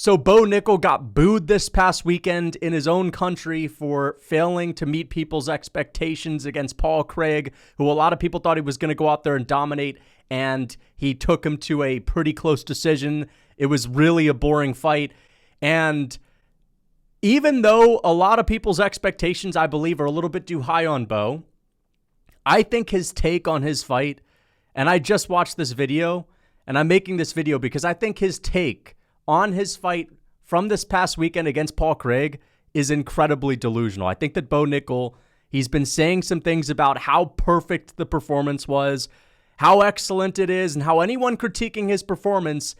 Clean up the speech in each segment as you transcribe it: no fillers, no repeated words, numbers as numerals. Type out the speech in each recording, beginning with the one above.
So Bo Nickal got booed this past weekend in his own country for failing to meet people's expectations against Paul Craig, who a lot of people thought he was going to go out there and dominate, and he took him to a pretty close decision. It was really a boring fight. And even though a lot of people's expectations, I believe, are a little bit too high on Bo, I think his take on his fight, and I just watched this video, and I'm making this video because I think his take on his fight from this past weekend against Paul Craig is incredibly delusional. I think that Bo Nickal, he's been saying some things about how perfect the performance was, how excellent it is, and how anyone critiquing his performance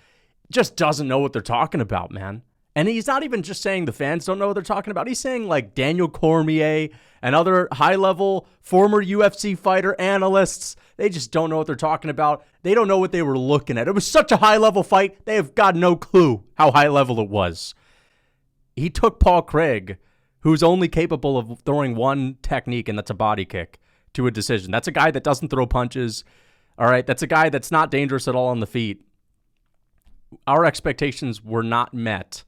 just doesn't know what they're talking about, man. And he's not even just saying the fans don't know what they're talking about. He's saying like Daniel Cormier and other high-level former UFC fighter analysts, they just don't know what they're talking about. They don't know what they were looking at. It was such a high-level fight, they have got no clue how high-level it was. He took Paul Craig, who's only capable of throwing one technique, and that's a body kick, to a decision. That's a guy that doesn't throw punches. All right, that's a guy that's not dangerous at all on the feet. Our expectations were not met.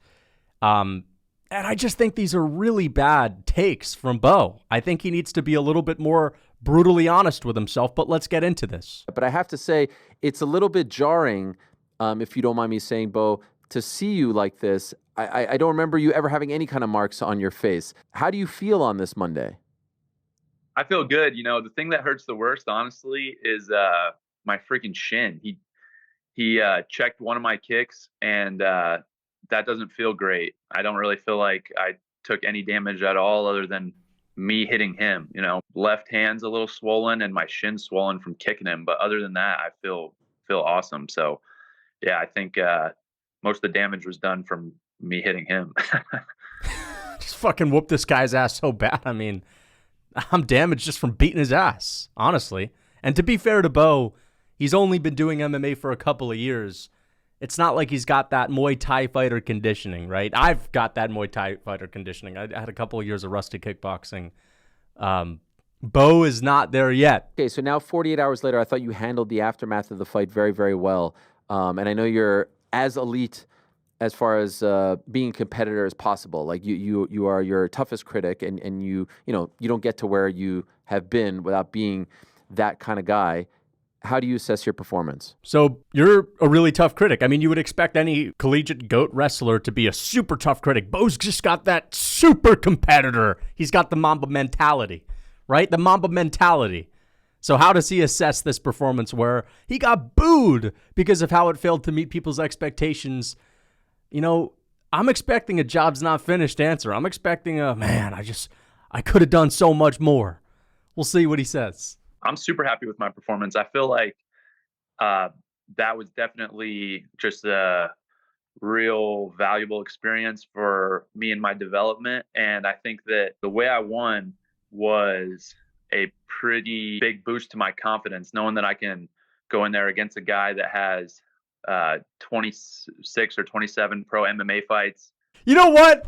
And I just think these are really bad takes from Bo. I think he needs to be a little bit more brutally honest with himself, but let's get into this. But I have to say, it's a little bit jarring, if you don't mind me saying, Bo, to see you like this. I don't remember you ever having any kind of marks on your face. How do you feel on this Monday? I feel good. You know, the thing that hurts the worst, honestly, is my freaking shin. He checked one of my kicks, and that doesn't feel great. I don't really feel like I took any damage at all other than me hitting him. You know, left hand's a little swollen and my shin's swollen from kicking him. But other than that, I feel awesome. So, yeah, I think most of the damage was done from me hitting him. Just fucking whoop this guy's ass so bad. I mean, I'm damaged just from beating his ass, honestly. And to be fair to Bo, he's only been doing MMA for a couple of years. It's not like he's got that Muay Thai fighter conditioning, right? I've got that Muay Thai fighter conditioning. I had a couple of years of rusty kickboxing. Bo is not there yet. Okay, so now 48 hours later, I thought you handled the aftermath of the fight very, very well. And I know you're as elite as far as being a competitor as possible. Like you are your toughest critic, and you don't get to where you have been without being that kind of guy. How do you assess your performance? So you're a really tough critic. I mean, you would expect any collegiate GOAT wrestler to be a super tough critic. Bo's just got that super competitor. He's got the Mamba mentality, right? The Mamba mentality. So how does he assess this performance where he got booed because of how it failed to meet people's expectations? You know, I'm expecting a job's not finished answer. I'm expecting I could have done so much more. We'll see what he says. I'm super happy with my performance. I feel like that was definitely just a real valuable experience for me and my development. And I think that the way I won was a pretty big boost to my confidence, knowing that I can go in there against a guy that has 26 or 27 pro MMA fights. You know what?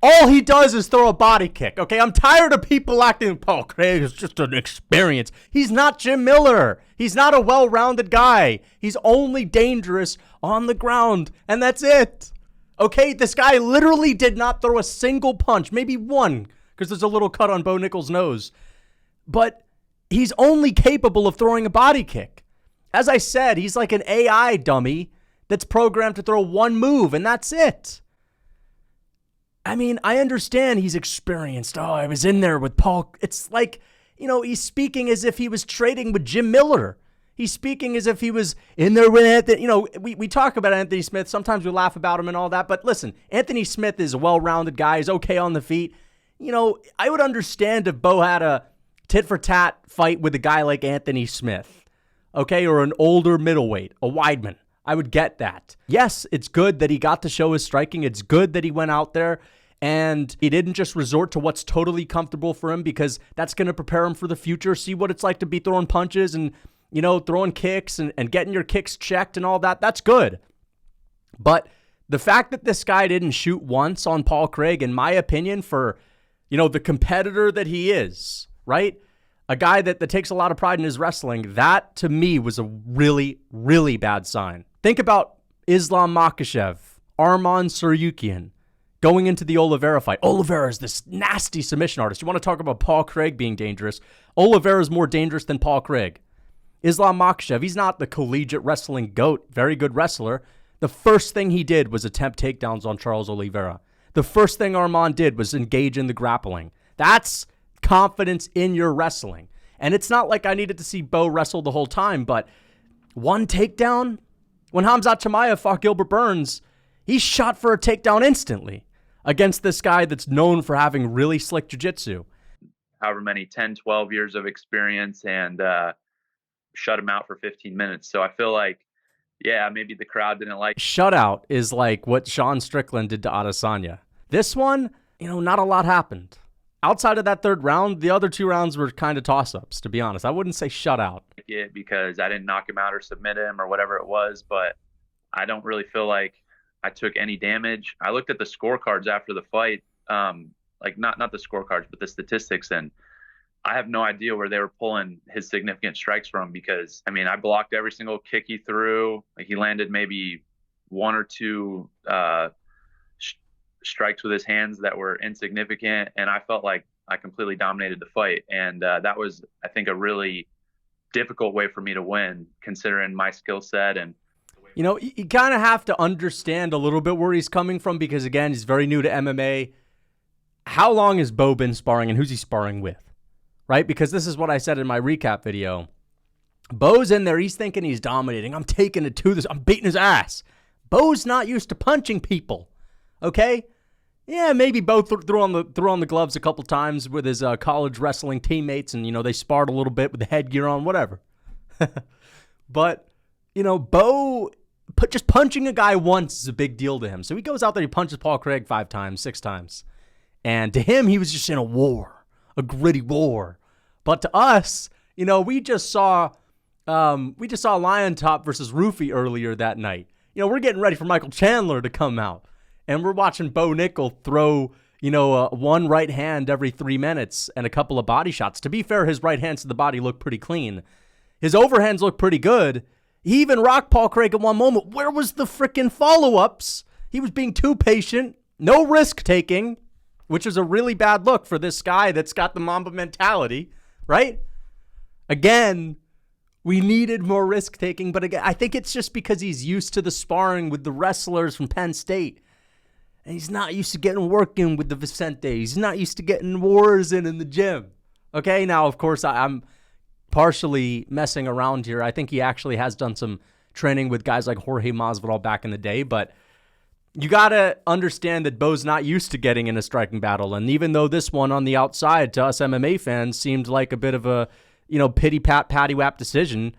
All he does is throw a body kick, okay? I'm tired of people acting, Paul Craig is just an experience. He's not Jim Miller. He's not a well-rounded guy. He's only dangerous on the ground, and that's it. Okay, this guy literally did not throw a single punch, maybe one, because there's a little cut on Bo Nickal's nose. But he's only capable of throwing a body kick. As I said, he's like an AI dummy that's programmed to throw one move, and that's it. I mean, I understand he's experienced. Oh, I was in there with Paul. It's like, he's speaking as if he was trading with Jim Miller. He's speaking as if he was in there with Anthony. We talk about Anthony Smith. Sometimes we laugh about him and all that. But listen, Anthony Smith is a well-rounded guy. He's okay on the feet. I would understand if Bo had a tit-for-tat fight with a guy like Anthony Smith, okay, or an older middleweight, a Weidman. I would get that. Yes, it's good that he got to show his striking. It's good that he went out there and he didn't just resort to what's totally comfortable for him, because that's going to prepare him for the future. See what it's like to be throwing punches and, throwing kicks and getting your kicks checked and all that. That's good. But the fact that this guy didn't shoot once on Paul Craig, in my opinion, for, the competitor that he is, right? A guy that takes a lot of pride in his wrestling, that to me was a really, really bad sign. Think about Islam Makhachev, Arman Tsarukyan going into the Oliveira fight. Oliveira is this nasty submission artist. You want to talk about Paul Craig being dangerous? Oliveira is more dangerous than Paul Craig. Islam Makhachev, he's not the collegiate wrestling GOAT, very good wrestler. The first thing he did was attempt takedowns on Charles Oliveira. The first thing Arman did was engage in the grappling. That's confidence in your wrestling. And it's not like I needed to see Bo wrestle the whole time, but one takedown, when Khamzat Chimaev fought Gilbert Burns, he shot for a takedown instantly against this guy that's known for having really slick jiu-jitsu. However many, 10, 12 years of experience, and shut him out for 15 minutes. So I feel like, yeah, maybe the crowd didn't like it. Shutout is like what Sean Strickland did to Adesanya. This one, not a lot happened. Outside of that third round, the other two rounds were kind of toss-ups, to be honest. I wouldn't say shutout. Because I didn't knock him out or submit him or whatever it was, but I don't really feel like I took any damage. I looked at the scorecards after the fight, like not the scorecards, but the statistics, and I have no idea where they were pulling his significant strikes from, because, I blocked every single kick he threw. Like, he landed maybe one or two strikes with his hands that were insignificant, and I felt like I completely dominated the fight. And that was, I think, a really difficult way for me to win, considering my skill set. And you kind of have to understand a little bit where he's coming from, because, again, he's very new to MMA. How long has Bo been sparring, and who's he sparring with? Right? Because this is what I said in my recap video. Bo's in there. He's thinking he's dominating. I'm taking it to this. I'm beating his ass. Bo's not used to punching people. Okay? Yeah, maybe Bo threw on the gloves a couple times with his college wrestling teammates, and, they sparred a little bit with the headgear on, whatever. But, Bo, just punching a guy once is a big deal to him. So he goes out there, he punches Paul Craig 5 times, 6 times. And to him, he was just in a war, a gritty war. But to us, we just saw Lion Top versus Roofy earlier that night. We're getting ready for Michael Chandler to come out. And we're watching Bo Nickal throw, one right hand every 3 minutes and a couple of body shots. To be fair, his right hands to the body look pretty clean. His overhands look pretty good. He even rocked Paul Craig at one moment. Where was the freaking follow-ups? He was being too patient, no risk-taking, which is a really bad look for this guy that's got the Mamba mentality, right? Again, we needed more risk-taking, but again, I think it's just because he's used to the sparring with the wrestlers from Penn State. And he's not used to getting working with the Vicente. He's not used to getting wars in the gym. Okay, now, of course, I'm partially messing around here. I think he actually has done some training with guys like Jorge Masvidal back in the day, but you got to understand that Bo's not used to getting in a striking battle. And even though this one on the outside to us MMA fans seemed like a bit of a, pity-pat, patty-wap decision,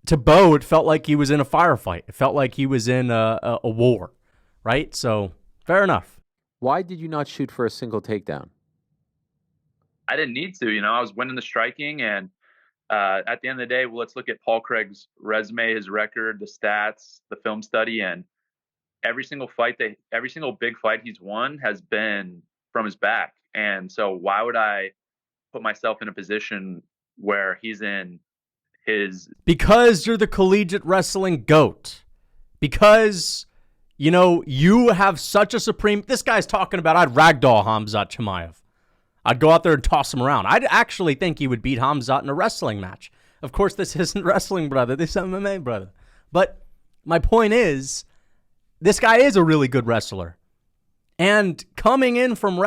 to Bo, it felt like he was in a firefight. It felt like he was in a war, right? So, fair enough. Why did you not shoot for a single takedown? I didn't need to. I was winning the striking, and at the end of the day, let's look at Paul Craig's resume, his record, the stats, the film study, and every single big fight he's won has been from his back. And so why would I put myself in a position where he's in his... Because you're the collegiate wrestling GOAT. Because, you have such a supreme... This guy's talking about I'd ragdoll Khamzat Chimaev. I'd go out there and toss him around. I'd actually think he would beat Khamzat in a wrestling match. Of course, this isn't wrestling, brother. This is MMA, brother. But my point is, this guy is a really good wrestler. And coming in from,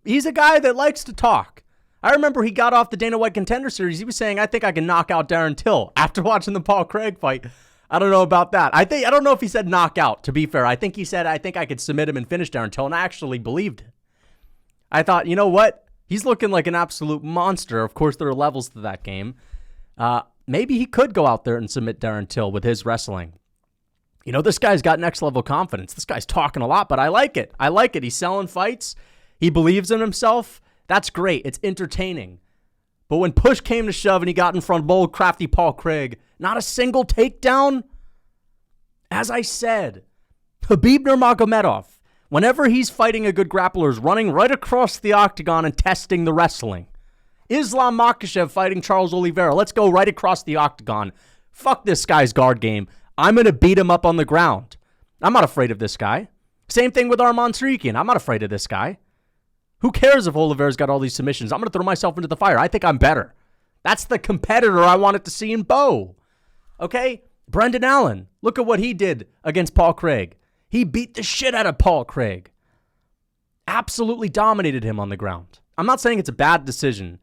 he's a guy that likes to talk. I remember he got off the Dana White Contender Series. He was saying, I think I can knock out Darren Till after watching the Paul Craig fight. I don't know about that. I don't know if he said knockout, to be fair. I think he said, I think I could submit him and finish Darren Till, and I actually believed it. I thought, you know what? He's looking like an absolute monster. Of course, there are levels to that game. Maybe he could go out there and submit Darren Till with his wrestling. This guy's got next level confidence. This guy's talking a lot, but I like it. He's selling fights. He believes in himself. That's great. It's entertaining. But when push came to shove and he got in front of bold, crafty Paul Craig, not a single takedown. As I said, Khabib Nurmagomedov, whenever he's fighting a good grappler, is running right across the octagon and testing the wrestling. Islam Makhachev fighting Charles Oliveira. Let's go right across the octagon. Fuck this guy's guard game. I'm going to beat him up on the ground. I'm not afraid of this guy. Same thing with Arman Tsarikian. I'm not afraid of this guy. Who cares if Oliveira's got all these submissions? I'm going to throw myself into the fire. I think I'm better. That's the competitor I wanted to see in Bo. Okay? Brendan Allen. Look at what he did against Paul Craig. He beat the shit out of Paul Craig. Absolutely dominated him on the ground. I'm not saying it's a bad decision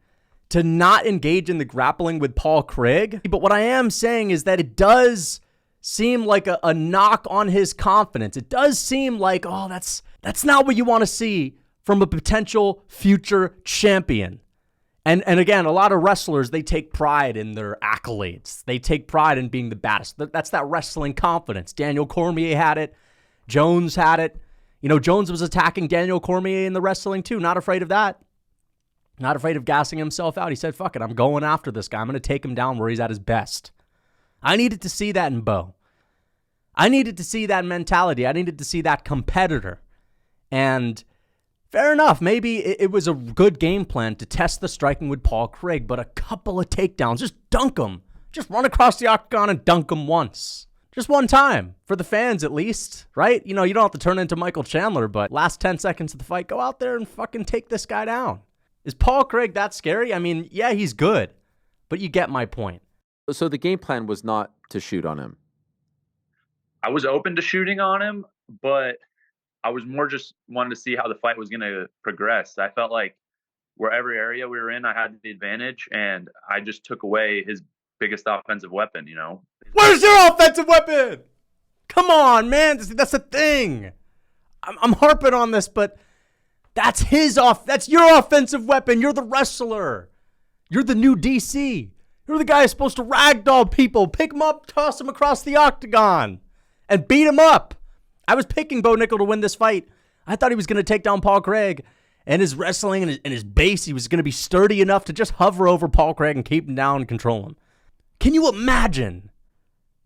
to not engage in the grappling with Paul Craig, but what I am saying is that it does seem like a knock on his confidence. It does seem like, oh, that's not what you want to see from a potential future champion. And again, a lot of wrestlers, they take pride in their accolades. They take pride in being the baddest. That's that wrestling confidence. Daniel Cormier had it. Jones had it. You know, Jones was attacking Daniel Cormier in the wrestling too. Not afraid of that. Not afraid of gassing himself out. He said, fuck it, I'm going after this guy. I'm going to take him down where he's at his best. I needed to see that in Bo. I needed to see that mentality. I needed to see that competitor. And fair enough, maybe it was a good game plan to test the striking with Paul Craig, but a couple of takedowns, just dunk him. Just run across the octagon and dunk him once. Just one time, for the fans at least, right? You know, you don't have to turn into Michael Chandler, but last 10 seconds of the fight, go out there and fucking take this guy down. Is Paul Craig that scary? I mean, yeah, he's good, but you get my point. So the game plan was not to shoot on him. I was open to shooting on him, but I was more just wanting to see how the fight was going to progress. I felt like wherever area we were in, I had the advantage, and I just took away his biggest offensive weapon, you know? Where's your offensive weapon? Come on, man. That's the thing. I'm harping on this, but that's that's your offensive weapon. You're the wrestler. You're the new DC. You're the guy who's supposed to ragdoll people, pick them up, toss them across the octagon, and beat them up. I was picking Bo Nickal to win this fight. I thought he was going to take down Paul Craig, and his wrestling and his base, he was going to be sturdy enough to just hover over Paul Craig and keep him down and control him. Can you imagine?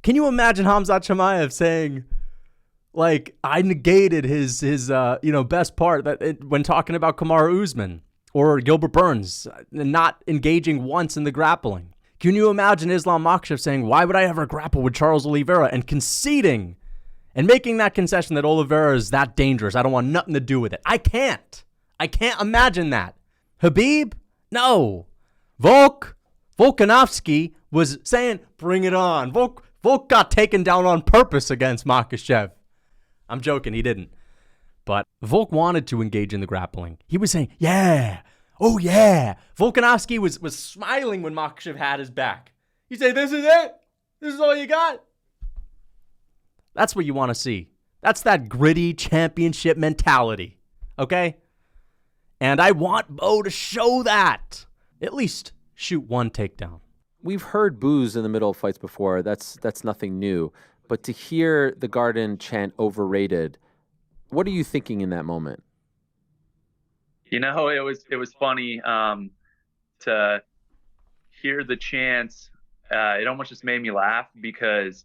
Can you imagine Khamzat Chimaev saying, like, I negated his best part when talking about Kamaru Usman or Gilbert Burns not engaging once in the grappling? Can you imagine Islam Makhachev saying, why would I ever grapple with Charles Oliveira, and conceding and making that concession that Oliveira is that dangerous? I don't want nothing to do with it. I can't imagine that. Khabib? No. Volkanovski was saying, bring it on. Volk got taken down on purpose against Makhachev. I'm joking, he didn't. But Volk wanted to engage in the grappling. He was saying, yeah, oh yeah. Volkanovski was smiling when Makhachev had his back. He said, this is it? This is all you got? That's what you want to see. That's that gritty championship mentality, okay? And I want Bo to show that. At least shoot one takedown. We've heard boos in the middle of fights before. That's nothing new. But to hear the Garden chant overrated, what are you thinking in that moment? You know, it was funny to hear the chants. It almost just made me laugh, because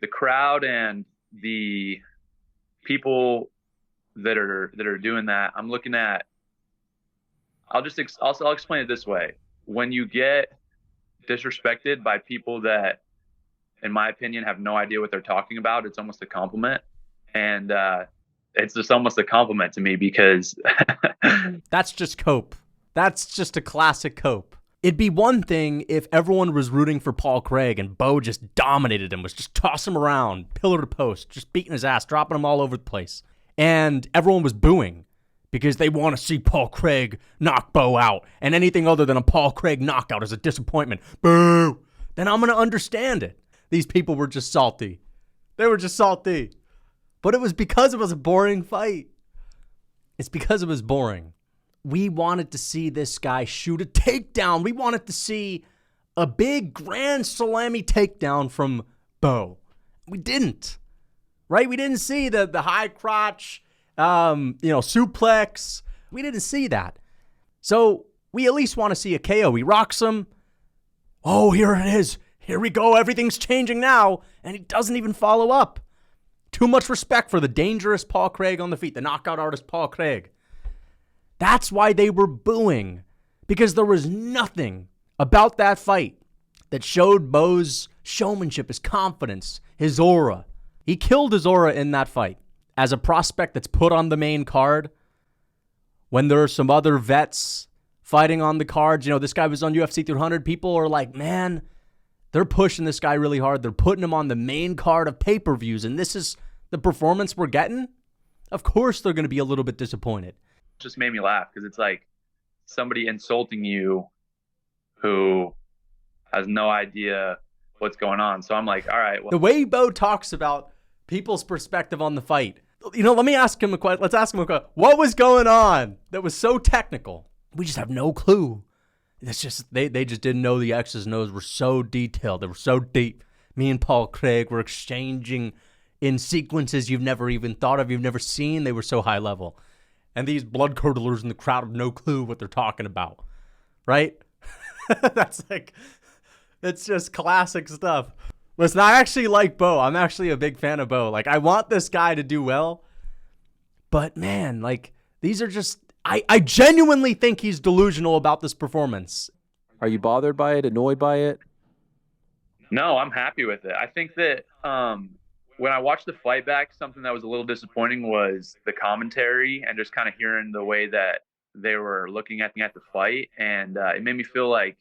the crowd and the people that are doing that, I'm looking at. I'll explain it this way. When you get disrespected by people that, in my opinion, have no idea what they're talking about, it's almost a compliment. And it's just almost a compliment to me, because that's just Cope. That's just a classic Cope. It'd be one thing if everyone was rooting for Paul Craig and Bo just dominated him, was just tossing him around, pillar to post, just beating his ass, dropping him all over the place. And everyone was booing because they want to see Paul Craig knock Bo out. And anything other than a Paul Craig knockout is a disappointment. Boo! Then I'm going to understand it. These people were just salty. They were just salty. But it was because it was a boring fight. It's because it was boring. We wanted to see this guy shoot a takedown. We wanted to see a big grand salami takedown from Bo. We didn't. Right? We didn't see the high crotch, suplex. We didn't see that. So we at least want to see a KO. He rocks him. Oh, here it is. Here we go. Everything's changing now. And he doesn't even follow up. Too much respect for the dangerous Paul Craig on the feet, the knockout artist Paul Craig. That's why they were booing, because there was nothing about that fight that showed Bo's showmanship, his confidence, his aura. He killed his aura in that fight as a prospect that's put on the main card when there are some other vets fighting on the cards. You know, this guy was on UFC 300. People are like, man, they're pushing this guy really hard. They're putting him on the main card of pay-per-views, and this is the performance we're getting. Of course they're going to be a little bit disappointed. It just made me laugh because it's like somebody insulting you who has no idea what's going on. So I'm like, all right. Well, the way Bo talks about people's perspective on the fight, you know, let me ask him a question. Let's ask him a question. What was going on that was so technical? We just have no clue. It's just, they just didn't know the X's and O's were so detailed. They were so deep. Me and Paul Craig were exchanging in sequences you've never even thought of, you've never seen. They were so high level. And these blood curdlers in the crowd have no clue what they're talking about. Right? That's like, it's just classic stuff. Listen, I actually like Bo. I'm actually a big fan of Bo. Like, I want this guy to do well. But, man, like, these are just, I genuinely think he's delusional about this performance. Are you bothered by it, annoyed by it? No, I'm happy with it. I think that when I watched the fight back, something that was a little disappointing was the commentary and just kind of hearing the way that they were looking at the fight. And it made me feel like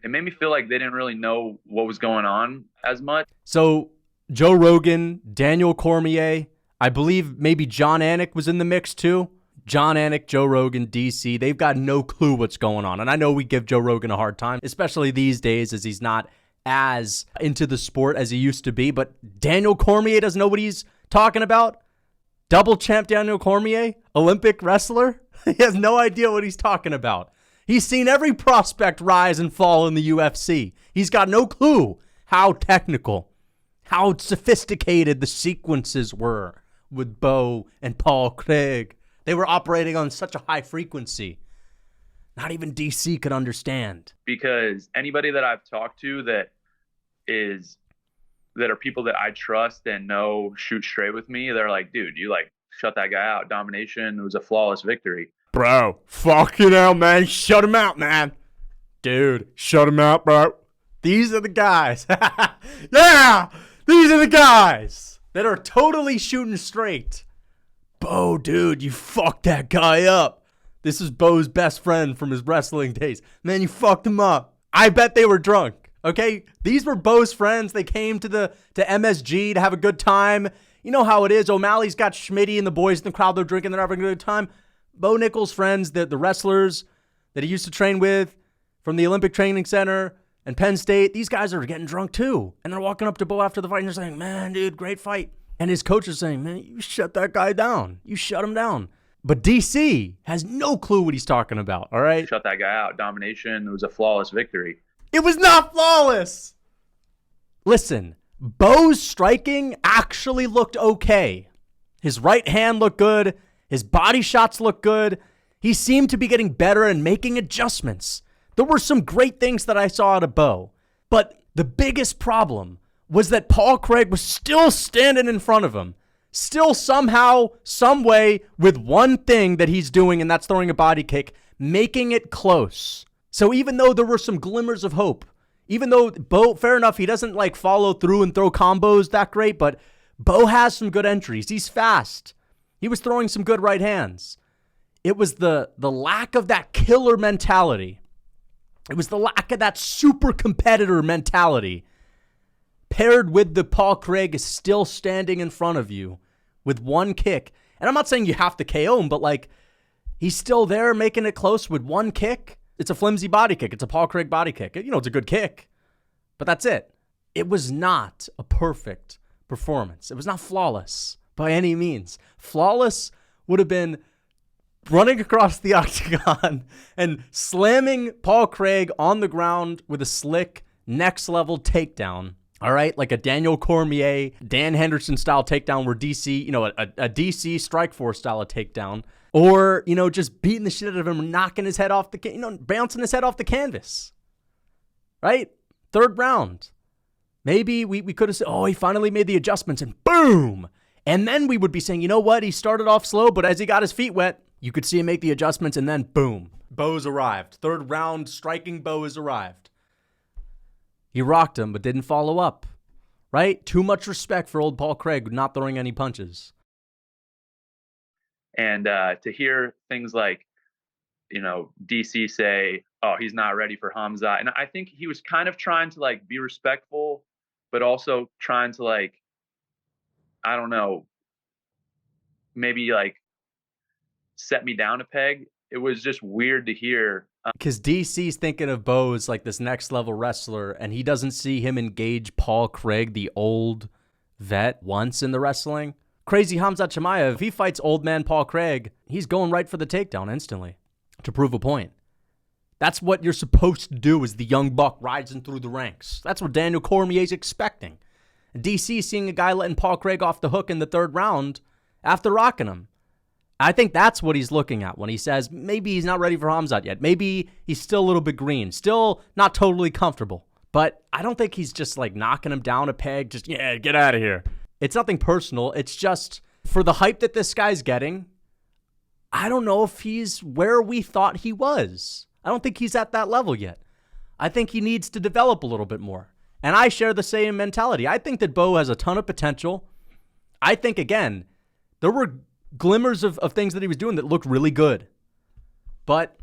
they didn't really know what was going on as much. So Joe Rogan, Daniel Cormier, I believe maybe John Anik was in the mix too. John Anik, Joe Rogan, DC, they've got no clue what's going on. And I know we give Joe Rogan a hard time, especially these days as he's not as into the sport as he used to be. But Daniel Cormier doesn't know what he's talking about. Double champ Daniel Cormier, Olympic wrestler. He has no idea what he's talking about. He's seen every prospect rise and fall in the UFC. He's got no clue how technical, how sophisticated the sequences were with Bo and Paul Craig. They were operating on such a high frequency. Not even DC could understand. Because anybody that I've talked to that are people that I trust and know shoot straight with me, they're like, dude, you like shut that guy out. Domination. It was a flawless victory. Bro, fucking hell, man. Shut him out, man. Dude, shut him out, bro. These are the guys. Yeah, these are the guys that are totally shooting straight. Bo, dude, you fucked that guy up. This is Bo's best friend from his wrestling days. Man, you fucked him up. I bet they were drunk, okay? These were Bo's friends. They came to MSG to have a good time. You know how it is. O'Malley's got Schmitty and the boys in the crowd. They're drinking. They're having a good time. Bo Nickal's friends, the wrestlers that he used to train with from the Olympic Training Center and Penn State, these guys are getting drunk too. And they're walking up to Bo after the fight and they're saying, man, dude, great fight. And his coach is saying, man, you shut that guy down. You shut him down. But DC has no clue what he's talking about, all right? Shut that guy out. Domination. It was a flawless victory. It was not flawless. Listen, Bo's striking actually looked okay. His right hand looked good. His body shots looked good. He seemed to be getting better and making adjustments. There were some great things that I saw out of Bo. But the biggest problem was that Paul Craig was still standing in front of him. Still somehow, some way, with one thing that he's doing, and that's throwing a body kick, making it close. So even though there were some glimmers of hope, even though Bo, fair enough, he doesn't like follow through and throw combos that great, but Bo has some good entries. He's fast. He was throwing some good right hands. It was the lack of that killer mentality. It was the lack of that super competitor mentality paired with the Paul Craig is still standing in front of you with one kick. And I'm not saying you have to KO him, but like he's still there making it close with one kick. It's a flimsy body kick. It's a Paul Craig body kick. You know, it's a good kick, but that's it. It was not a perfect performance. It was not flawless by any means. Flawless would have been running across the octagon and slamming Paul Craig on the ground with a slick next level takedown. All right, like a Daniel Cormier, Dan Henderson style takedown where DC, you know, a DC Strikeforce style of takedown. Or, you know, just beating the shit out of him, knocking his head off bouncing his head off the canvas. Right? Third round. Maybe we could have said, oh, he finally made the adjustments and boom. And then we would be saying, you know what? He started off slow, but as he got his feet wet, you could see him make the adjustments and then boom. Bo's arrived. Third round striking Bo has arrived. He rocked him, but didn't follow up, right? Too much respect for old Paul Craig not throwing any punches. And to hear things like, DC say, "Oh, he's not ready for Hamza," and I think he was kind of trying to like be respectful, but also trying to like, I don't know, maybe like set me down a peg. It was just weird to hear. Because DC's thinking of Bo as like this next level wrestler, and he doesn't see him engage Paul Craig, the old vet, once in the wrestling. Crazy Hamzat Chimaev, if he fights old man Paul Craig, he's going right for the takedown instantly to prove a point. That's what you're supposed to do as the young buck rising through the ranks. That's what Daniel Cormier's expecting. DC seeing a guy letting Paul Craig off the hook in the third round after rocking him. I think that's what he's looking at when he says maybe he's not ready for Hamzat yet. Maybe he's still a little bit green, still not totally comfortable. But I don't think he's just like knocking him down a peg, just, yeah, get out of here. It's nothing personal. It's just for the hype that this guy's getting, I don't know if he's where we thought he was. I don't think he's at that level yet. I think he needs to develop a little bit more. And I share the same mentality. I think that Bo has a ton of potential. I think, again, there were glimmers of things that he was doing that looked really good. But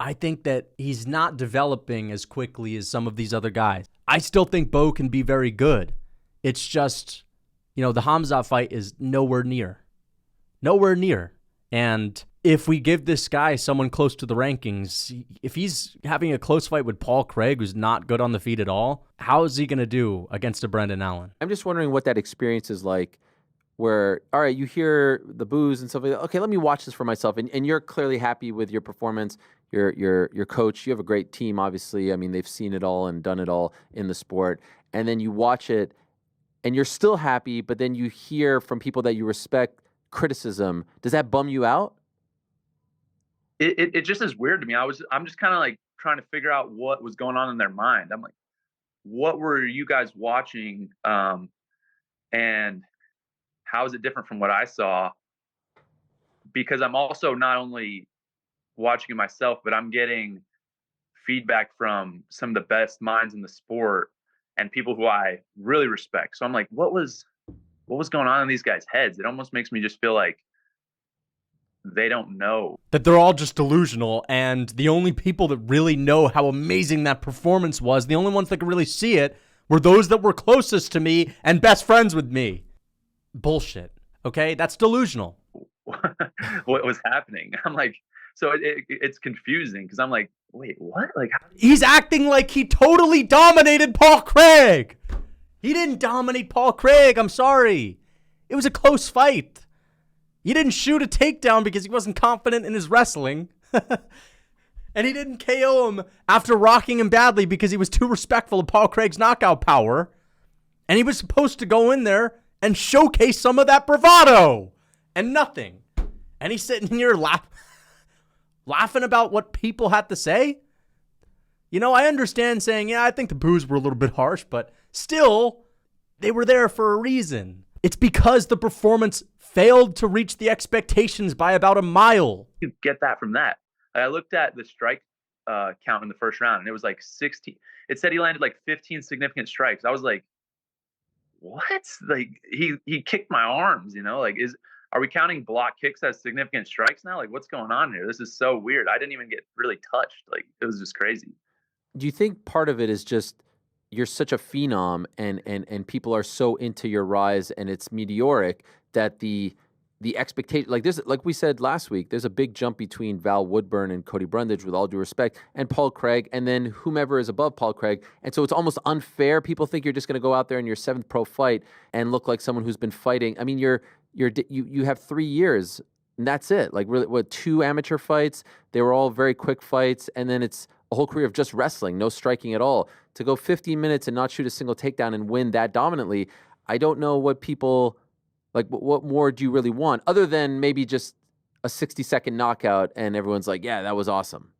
I think that he's not developing as quickly as some of these other guys. I still think Bo can be very good. It's just, the Hamzat fight is nowhere near. Nowhere near. And if we give this guy someone close to the rankings, if he's having a close fight with Paul Craig, who's not good on the feet at all, how is he going to do against a Brendan Allen? I'm just wondering what that experience is like where, all right, you hear the boos and stuff like that. Okay, let me watch this for myself. And you're clearly happy with your performance. Your coach, you have a great team, obviously. I mean, they've seen it all and done it all in the sport. And then you watch it and you're still happy, but then you hear from people that you respect criticism. Does that bum you out? It just is weird to me. I'm just kind of like trying to figure out what was going on in their mind. I'm like, what were you guys watching? And how is it different from what I saw? Because I'm also not only watching it myself, but I'm getting feedback from some of the best minds in the sport and people who I really respect. So I'm like, what was going on in these guys' heads? It almost makes me just feel like they don't know. That they're all just delusional, and the only people that really know how amazing that performance was, the only ones that could really see it, were those that were closest to me and best friends with me. Bullshit. Okay? That's delusional. What was happening? I'm like, so it's confusing because I'm like, wait, what? Like, he's acting like he totally dominated Paul Craig. He didn't dominate Paul Craig. I'm sorry. It was a close fight. He didn't shoot a takedown because he wasn't confident in his wrestling. And he didn't KO him after rocking him badly because he was too respectful of Paul Craig's knockout power. And he was supposed to go in there and showcase some of that bravado. And nothing. And he's sitting here laughing about what people had to say. I understand saying, yeah, I think the boos were a little bit harsh, but still, they were there for a reason. It's because the performance failed to reach the expectations by about a mile. You get that from that. I looked at the strike count in the first round, and it was like 16. It said he landed like 15 significant strikes. I was like, what? Like, he kicked my arms, like, are we counting block kicks as significant strikes now? Like, what's going on here? This is so weird. I didn't even get really touched. Like, it was just crazy. Do you think part of it is just you're such a phenom and people are so into your rise and it's meteoric that the expectation, like we said last week, there's a big jump between Val Woodburn and Cody Brundage, with all due respect, and Paul Craig, and then whomever is above Paul Craig. And so it's almost unfair. People think you're just going to go out there in your 7th pro fight and look like someone who's been fighting. I mean, you have 3 years and that's it. Like, really, 2 amateur fights? They were all very quick fights, and then it's a whole career of just wrestling, no striking at all. To go 15 minutes and not shoot a single takedown and win that dominantly, I don't know what people, like, what more do you really want other than maybe just a 60-second knockout and everyone's like, yeah, that was awesome.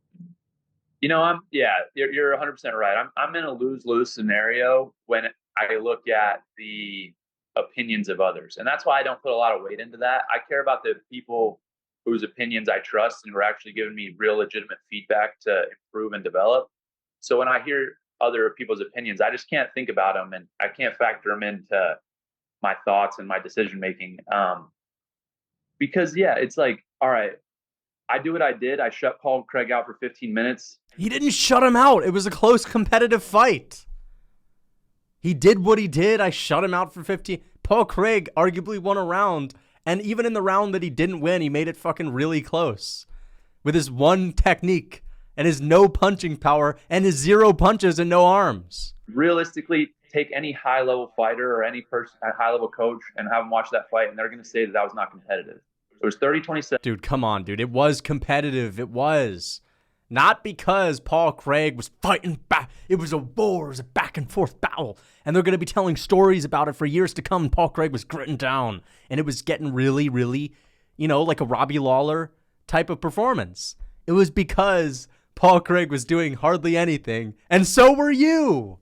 You're 100% right. I'm in a lose-lose scenario when I look at the opinions of others. And that's why I don't put a lot of weight into that. I care about the people whose opinions I trust and who are actually giving me real legitimate feedback to improve and develop. So when I hear other people's opinions. I just can't think about them, and I can't factor them into my thoughts and my decision making. Because yeah, it's like, all right, I do what I did. I shut Paul Craig out for 15 minutes. He didn't shut him out. It was a close competitive fight. He did what he did. I shut him out for 15. Paul Craig arguably won a round. And even in the round that he didn't win, he made it fucking really close. With his one technique and his no punching power and his 0 punches and no arms. Realistically, take any high-level fighter or any person, a high-level coach, and have them watch that fight, and they're going to say that was not competitive. It was 30-27. Dude, come on, dude. It was competitive. It was. Not because Paul Craig was fighting back. It was a war. It was a back-and-forth battle. And they're going to be telling stories about it for years to come. Paul Craig was gritting down. And it was getting really, really, like a Robbie Lawler type of performance. It was because Paul Craig was doing hardly anything. And so were you.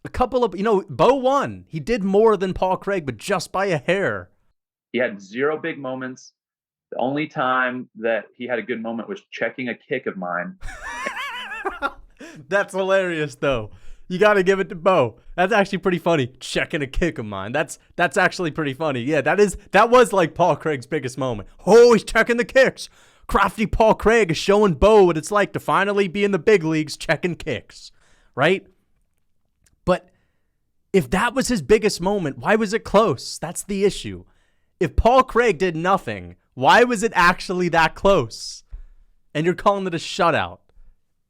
A couple of, Bo won. He did more than Paul Craig, but just by a hair. He had 0 big moments. The only time that he had a good moment was checking a kick of mine. That's hilarious, though. You got to give it to Bo. That's actually pretty funny. Checking a kick of mine. That's actually pretty funny. Yeah, that was like Paul Craig's biggest moment. Oh, he's checking the kicks. Crafty Paul Craig is showing Bo what it's like to finally be in the big leagues checking kicks, right? But if that was his biggest moment, why was it close? That's the issue. If Paul Craig did nothing, why was it actually that close? And you're calling it a shutout.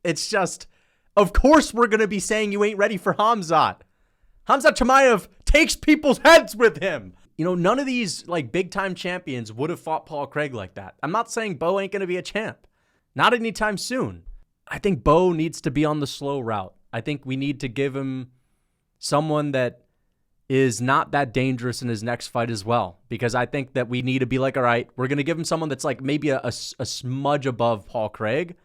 It's just, of course we're going to be saying you ain't ready for Khamzat. Khamzat Chimaev takes people's heads with him. None of these big-time champions would have fought Paul Craig like that. I'm not saying Bo ain't going to be a champ. Not anytime soon. I think Bo needs to be on the slow route. I think we need to give him someone that is not that dangerous in his next fight as well. Because I think that we need to be like, all right, we're going to give him someone that's maybe a smudge above Paul Craig.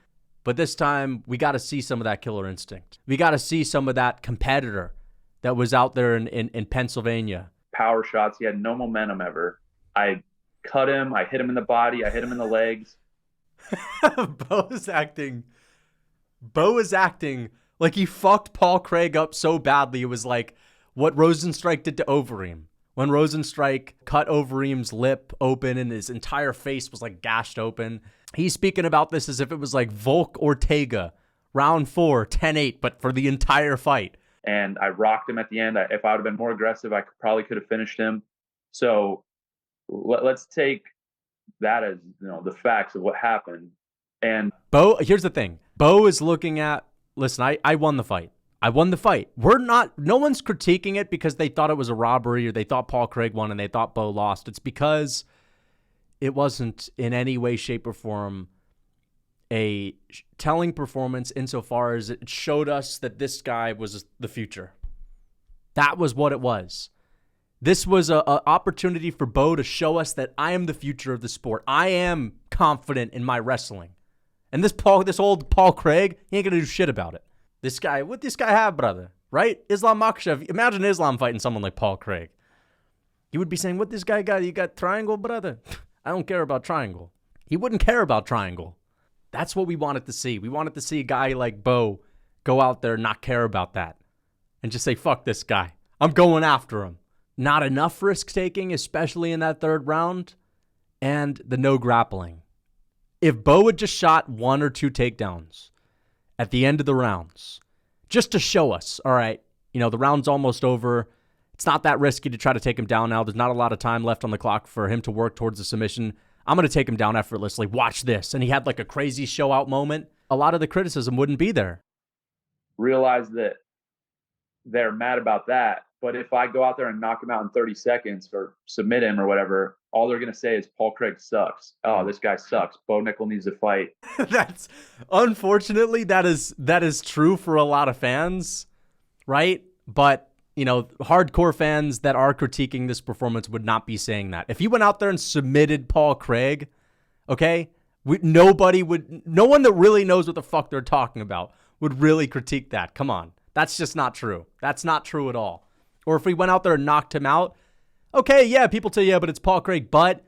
But this time, we got to see some of that killer instinct. We got to see some of that competitor that was out there in Pennsylvania. Power shots. He had no momentum ever. I cut him. I hit him in the body. I hit him in the legs. Bo is acting like he fucked Paul Craig up so badly. It was like what Rosenstrike did to Overeem. When Rosenstrike cut Overeem's lip open and his entire face was gashed open. He's speaking about this as if it was like Volk Ortega, round 4, 10-8, but for the entire fight. And I rocked him at the end. If I would have been more aggressive, I probably could have finished him. So let's take that as the facts of what happened. And Bo, here's the thing. Bo is looking at, listen, I won the fight. I won the fight. No one's critiquing it because they thought it was a robbery or they thought Paul Craig won and they thought Bo lost. It's because it wasn't in any way, shape, or form a telling performance insofar as it showed us that this guy was the future. That was what it was. This was an opportunity for Bo to show us that I am the future of the sport. I am confident in my wrestling. And this old Paul Craig, he ain't going to do shit about it. What this guy have, brother? Right? Islam Makhachev. Imagine Islam fighting someone like Paul Craig. He would be saying, what this guy got? You got triangle, brother? I don't care about triangle. He wouldn't care about triangle. That's what we wanted to see. We wanted to see a guy like Bo go out there and not care about that. And just say, fuck this guy. I'm going after him. Not enough risk-taking, especially in that third round. And the no grappling. If Bo had just shot 1 or 2 takedowns at the end of the rounds, just to show us, all right, the round's almost over. It's not that risky to try to take him down now. There's not a lot of time left on the clock for him to work towards the submission. I'm going to take him down effortlessly. Watch this. And he had a crazy show-out moment. A lot of the criticism wouldn't be there. Realize that they're mad about that. But if I go out there and knock him out in 30 seconds or submit him or whatever, all they're going to say is Paul Craig sucks. Oh, this guy sucks. Bo Nickal needs to fight. Unfortunately, that is true for a lot of fans, right? But, hardcore fans that are critiquing this performance would not be saying that. If he went out there and submitted Paul Craig, okay, no one that really knows what the fuck they're talking about would really critique that. Come on. That's just not true. That's not true at all. Or if we went out there and knocked him out, okay, yeah, people say, yeah, but it's Paul Craig. But,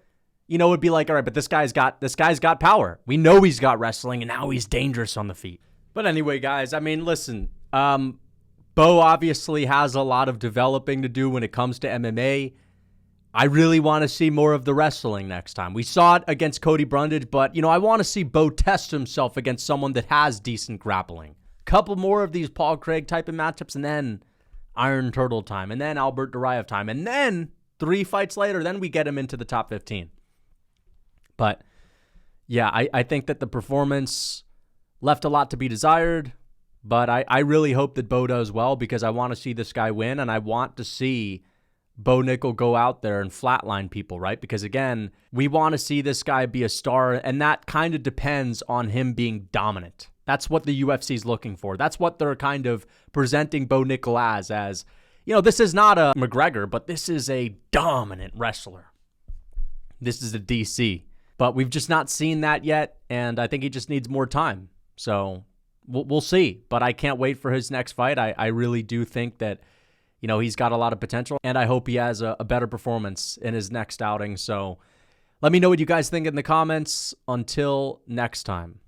it'd be like, all right, but this guy's got power. We know he's got wrestling, and now he's dangerous on the feet. But anyway, guys, listen, Bo obviously has a lot of developing to do when it comes to MMA. I really want to see more of the wrestling next time. We saw it against Cody Brundage, but, I want to see Bo test himself against someone that has decent grappling. Couple more of these Paul Craig type of matchups, and then Iron Turtle time, and then Albert Duraev time, and then 3 fights later, then we get him into the top 15. But, yeah, I think that the performance left a lot to be desired. But I really hope that Bo does well because I want to see this guy win, and I want to see Bo Nickal go out there and flatline people, right? Because, again, we want to see this guy be a star, and that kind of depends on him being dominant. That's what the UFC is looking for. That's what they're kind of presenting Bo Nickal as, this is not a McGregor, but this is a dominant wrestler. This is a DC. But we've just not seen that yet, and I think he just needs more time. So we'll see, but I can't wait for his next fight. I really do think that, he's got a lot of potential, and I hope he has a better performance in his next outing. So let me know what you guys think in the comments. Until next time.